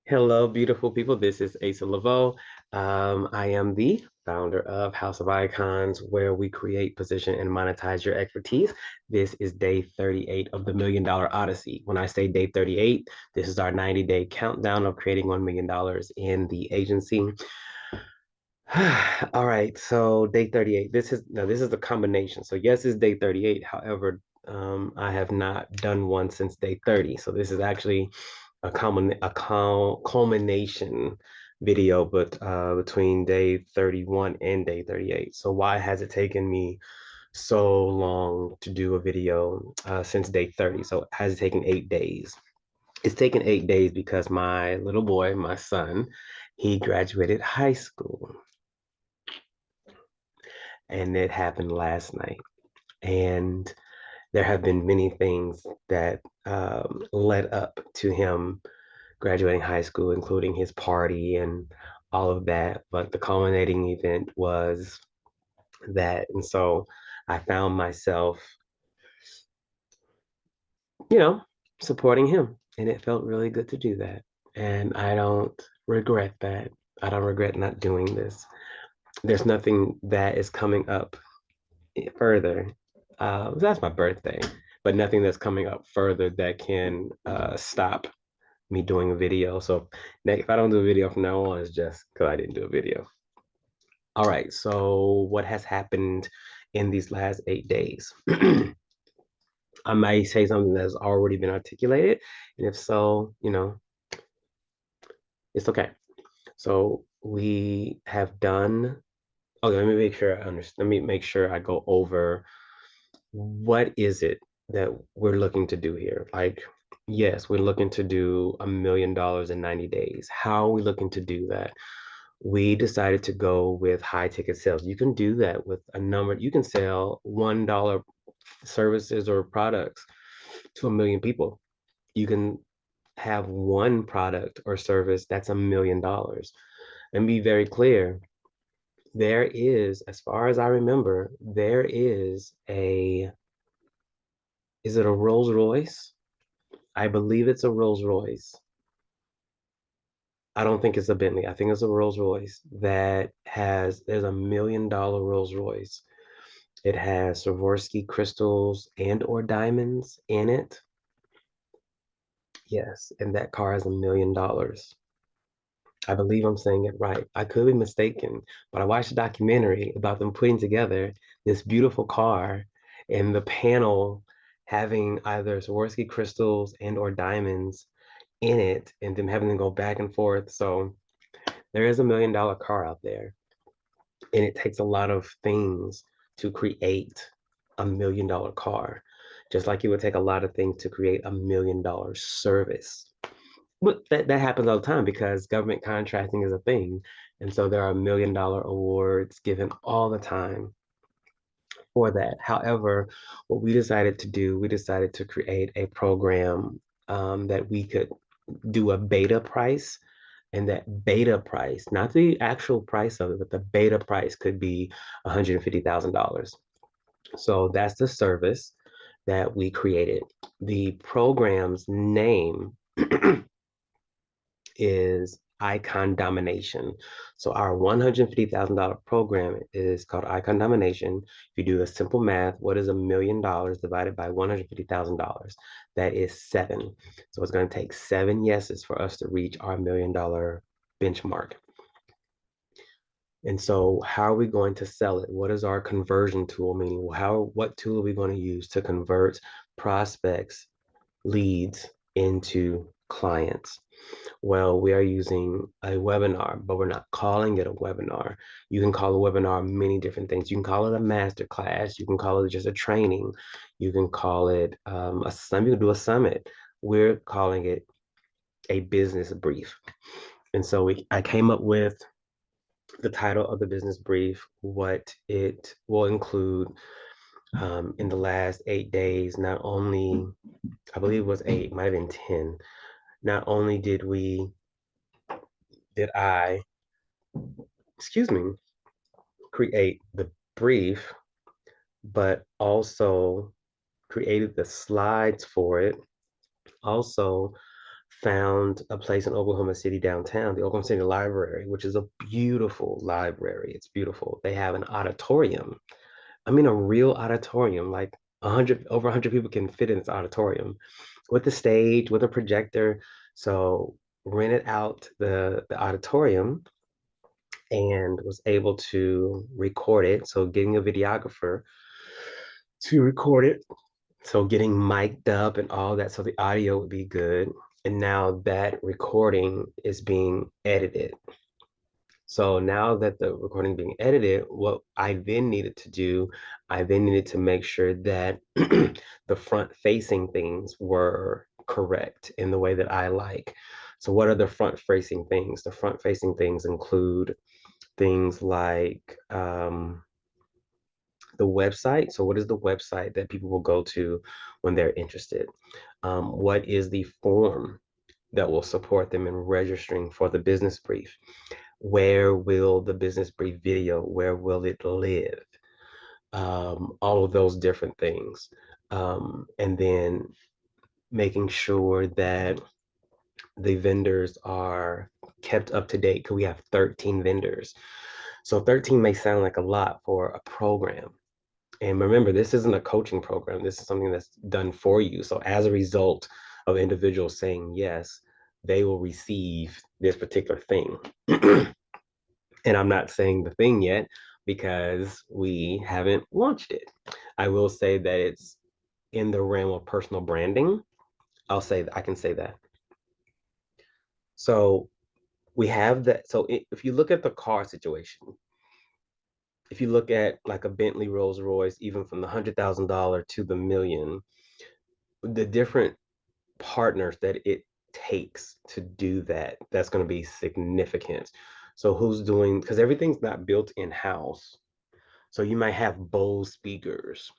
Hello, beautiful people. This is Asa Leveaux. I am the founder of House of Icons, where we create, position, and monetize your expertise. This is day 38 of the Million Dollar Odyssey. When I say day 38, this is our 90-day countdown of creating $1 million in the agency. All right, so day 38. This is the combination. So yes, it's day 38. However, I have not done one since day 30. So this is actually a culmination video, but between day 31 and day 38. So why has it taken me so long to do a video since day 30? So it has taken 8 days. It's taken 8 days because my little boy, my son, he graduated high school, and it happened last night. And there have been many things that led up to him graduating high school, including his party and all of that. But the culminating event was that. And so I found myself, you know, supporting him. And it felt really good to do that. And I don't regret that. I don't regret not doing this. There's nothing that is coming up further. That's my birthday, but nothing that's coming up further that can stop me doing a video. So if I don't do a video from now on, it's just because I didn't do a video. All right. So what has happened in these last 8 days? I might say something that's already been articulated, and if so, it's okay. So we have done. Okay, let me make sure I understand. Let me make sure I go over what is it that we're looking to do here. Like, yes, we're looking to do $1 million in 90 days. How are we looking to do that? We decided to go with high ticket sales. You can do that with a number. You can sell $1 services or products to a million people. You can have one product or service that's $1 million. And be very clear, there is, as far as I remember, is it a Rolls Royce? I believe it's a Rolls Royce. I don't think it's a Bentley. I think it's a Rolls Royce there's $1 million Rolls Royce. It has Swarovski crystals and or diamonds in it. Yes, and that car is $1 million. I believe I'm saying it right. I could be mistaken, but I watched a documentary about them putting together this beautiful car and the panel having either Swarovski crystals and or diamonds in it and them having to go back and forth. So there is $1 million car out there, and it takes a lot of things to create $1 million car, just like it would take a lot of things to create $1 million service. But that happens all the time because government contracting is a thing. And so there are $1 million awards given all the time for that. However, what we decided to do, we decided to create a program that we could do a beta price. And that beta price, not the actual price of it, but the beta price could be $150,000. So that's the service that we created. The program's name is Icon Domination. So our $150,000 program is called Icon Domination. If you do a simple math, what is $1 million divided by $150,000? That is 7. So it's going to take 7 yeses for us to reach our $1 million benchmark. And so how are we going to sell it? What is our conversion tool? Meaning, what tool are we going to use to convert prospects, leads into clients? Well, we are using a webinar, but we're not calling it a webinar. You can call a webinar many different things. You can call it a master class. You can call it just a training. You can call it a summit. You can do a summit. We're calling it a business brief. And so I came up with the title of the business brief, what it will include in the last 8 days. Not only, I believe it was 8, might have been 10. Not only did I, excuse me, create the brief, but also created the slides for it. Also, found a place in Oklahoma City downtown, the Oklahoma City Library, which is a beautiful library. It's beautiful. They have an auditorium. I mean, a real auditorium, like 100, over 100 people can fit in this auditorium with a stage, with a projector. So rented out the auditorium and was able to record it. So getting a videographer to record it. So getting mic'd up and all that, so the audio would be good. And now that recording is being edited. So now that the recording being edited, what I then needed to do, I then needed to make sure that the front facing things were correct in the way that I like. So what are the front facing things? The front facing things include things like the website. So what is the website that people will go to when they're interested? What is the form that will support them in registering for the business brief? Where will the business brief video, where will it live? All of those different things. And then making sure that the vendors are kept up to date because we have 13 vendors. So 13 may sound like a lot for a program. And remember, this isn't a coaching program. This is something that's done for you. So as a result of individuals saying yes, they will receive this particular thing. And I'm not saying the thing yet because we haven't launched it. I will say that it's in the realm of personal branding. I'll say that I can say that. So we have that. So if you look at the car situation, if you look at like a Bentley Rolls Royce, even from the $100,000 to the million, the different partners that it takes to do that, that's going to be significant. So who's doing, because everything's not built in-house. So you might have Bose speakers.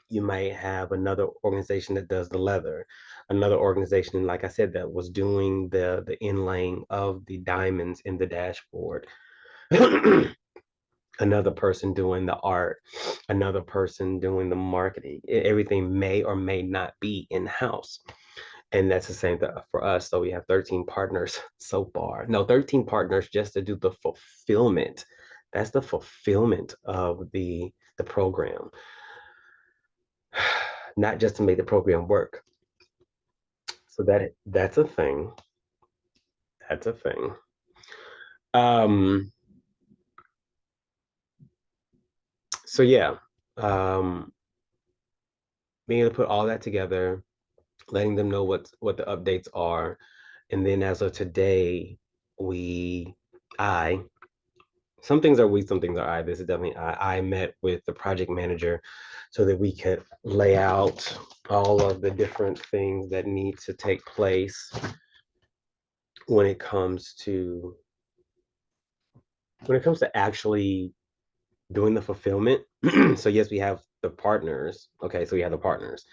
You might have another organization that does the leather, another organization, like I said, that was doing the inlaying of the diamonds in the dashboard. Another person doing the art, another person doing the marketing. Everything may or may not be in-house. And that's the same for us. So we have 13 partners so far. No, 13 partners just to do the fulfillment. That's the fulfillment of the program, not just to make the program work. So that's a thing. That's a thing. Um, so yeah, um, being able to put all that together, letting them know what the updates are, and then as of today, we, I, some things are we, some things are I. This is definitely I met with the project manager so that we could lay out all of the different things that need to take place when it comes to actually doing the fulfillment. So yes, we have the partners. Okay, so we have the partners,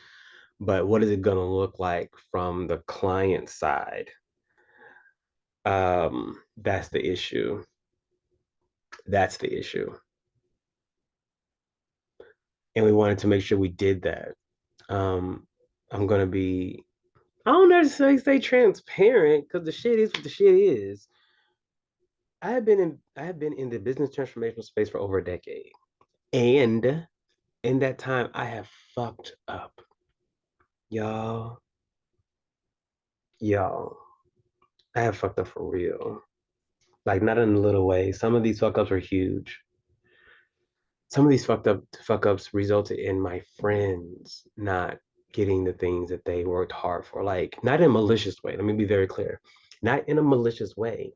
but what is it going to look like from the client side? That's the issue. That's the issue. And we wanted to make sure we did that. Um, I'm gonna be, I don't necessarily say transparent because the shit is what the shit is. I have been in the business transformational space for over a decade. And in that time, I have fucked up. Y'all, y'all, I have fucked up for real. Like not in a little way. Some of these fuck ups are huge. Some of these fuck ups resulted in my friends not getting the things that they worked hard for. Like not in a malicious way. Let me be very clear. Not in a malicious way,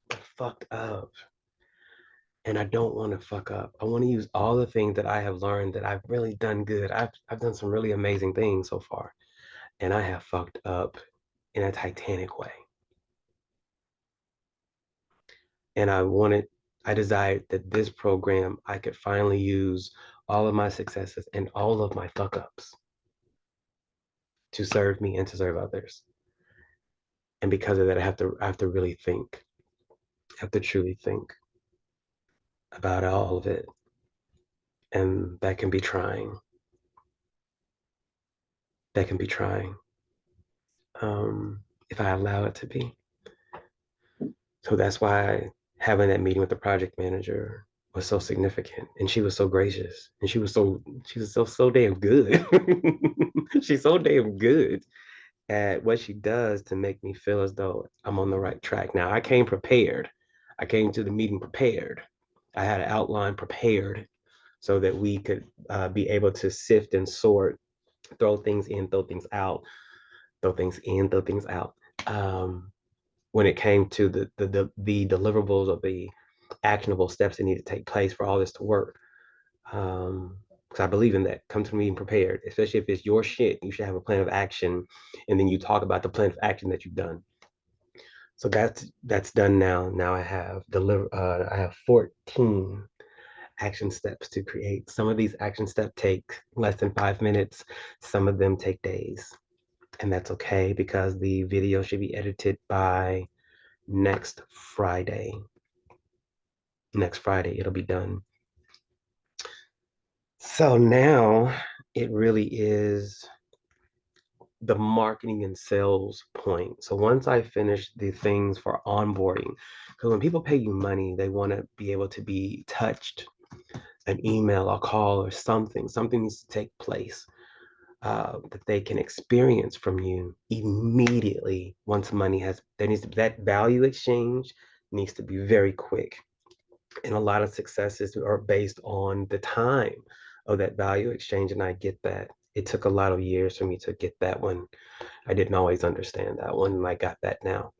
but fucked up. And I don't want to fuck up. I want to use all the things that I have learned that I've really done good. I've done some really amazing things so far, and I have fucked up in a titanic way. And I desired that this program I could finally use all of my successes and all of my fuck ups to serve me and to serve others. And because of that, I have to really think. I have to truly think about all of it, and that can be trying. That can be trying. if I allow it to be. So that's why having that meeting with the project manager was so significant. And she was so gracious. And she was so damn good. She's so damn good at what she does to make me feel as though I'm on the right track. Now I came prepared. I came to the meeting prepared. I had an outline prepared so that we could be able to sift and sort, throw things in, throw things out, throw things in, throw things out. Um, when it came to the deliverables of the actionable steps that need to take place for all this to work. Because I believe in that. Come to the meeting prepared, especially if it's your shit. You should have a plan of action, and then you talk about the plan of action that you've done. So that's done now. Now I have 14 action steps to create. Some of these action steps take less than 5 minutes. Some of them take days, and that's okay because the video should be edited by next Friday. Next Friday, it'll be done. So now it really is the marketing and sales point. So once I finish the things for onboarding, because when people pay you money, they want to be able to be touched, an email, a call, or something. Something needs to take place that they can experience from you immediately once money has, there needs to be that value exchange needs to be very quick. And a lot of successes are based on the time of that value exchange. And I get that. It took a lot of years for me to get that one. I didn't always understand that one, and I got that now.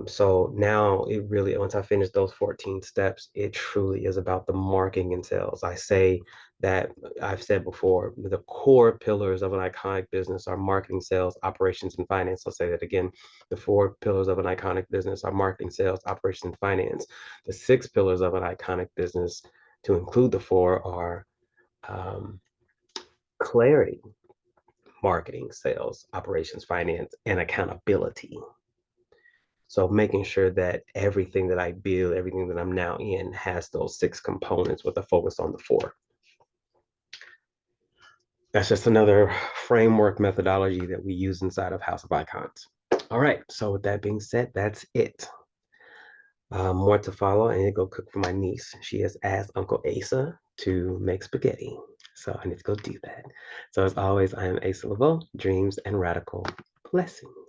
So now it really, once I finish those 14 steps, it truly is about the marketing and sales. I say that I've said before, the core pillars of an iconic business are marketing, sales, operations, and finance. I'll say that again. The four pillars of an iconic business are marketing, sales, operations, and finance. The six pillars of an iconic business, to include the four, are um, clarity, marketing, sales, operations, finance, and accountability. So making sure that everything that I build, everything that I'm now in has those six components with a focus on the four. That's just another framework methodology that we use inside of House of Icons. All right. So with that being said, that's it. More to follow. I need to go cook for my niece. She has asked Uncle Asa to make spaghetti. So I need to go do that. So as always, I am Asa Leveaux, dreams and radical blessings.